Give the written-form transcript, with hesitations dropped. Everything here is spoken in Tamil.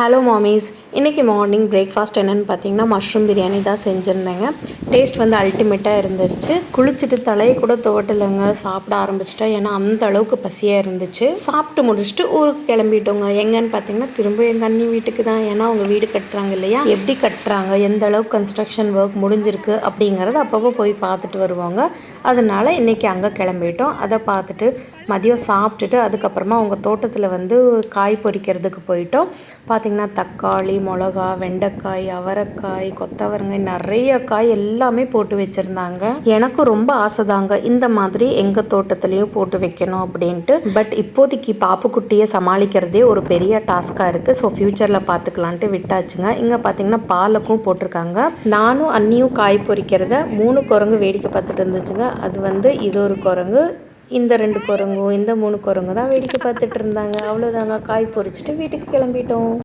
ஹலோ மாமிஸ், இன்றைக்கி மார்னிங் பிரேக்ஃபாஸ்ட் என்னென்னு பார்த்தீங்கன்னா மஷ்ரூம் பிரியாணி தான் செஞ்சுருந்தேங்க. டேஸ்ட் வந்து அல்டிமேட்டாக இருந்துச்சு. குளிச்சுட்டு தலையை கூட துவட்டலைங்க, சாப்பிட ஆரம்பிச்சிட்டேன். ஏன்னா அந்த அளவுக்கு பசியாக இருந்துச்சு. சாப்பிட்டு முடிச்சுட்டு ஊருக்கு கிளம்பிட்டோங்க. எங்கன்னு பார்த்தீங்கன்னா திரும்ப எங்கள் அண்ணி வீட்டுக்கு தான். ஏன்னா அவங்க வீடு கட்டுறாங்க இல்லையா, எப்படி கட்டுறாங்க, எந்த அளவுக்கு கன்ஸ்ட்ரக்ஷன் ஒர்க் முடிஞ்சிருக்கு அப்படிங்கிறத அப்பப்போ போய் பார்த்துட்டு வருவாங்க. அதனால் இன்றைக்கி அங்கே கிளம்பிட்டோம். அதை பார்த்துட்டு மதியம் சாப்பிட்டுட்டு அதுக்கப்புறமா அவங்க தோட்டத்தில் வந்து காய் பொறிக்கிறதுக்கு போயிட்டோம். பார்த்திங்கன்னா தக்காளி, மிளகா, வெண்டைக்காய், அவரைக்காய், கொத்தவரங்காய், நிறைய காய் எல்லாமே போட்டு வச்சுருந்தாங்க. எனக்கும் ரொம்ப ஆசைதாங்க இந்த மாதிரி எங்கள் தோட்டத்துலேயும் போட்டு வைக்கணும் அப்படின்ட்டு. பட் இப்போதைக்கு பாப்புக்குட்டியை சமாளிக்கிறதே ஒரு பெரிய டாஸ்காக இருக்குது. ஸோ ஃப்யூச்சரில் பார்த்துக்கலான்ட்டு விட்டாச்சுங்க. இங்கே பார்த்திங்கன்னா பாலக்கும் போட்டிருக்காங்க. நானும் அண்ணியும் காய் பொறிக்கிறத 3 குரங்கு வேடிக்கை பார்த்துட்டு இருந்துச்சுங்க. அது வந்து இது ஒரு குரங்கு, இந்த 2 குரங்கும், இந்த 3 குரங்கு தான் வேடிக்கை பார்த்துட்டு இருந்தாங்க. அவ்வளோதாங்க, காய் பொறிச்சிட்டு வீட்டுக்கு கிளம்பிட்டோம்.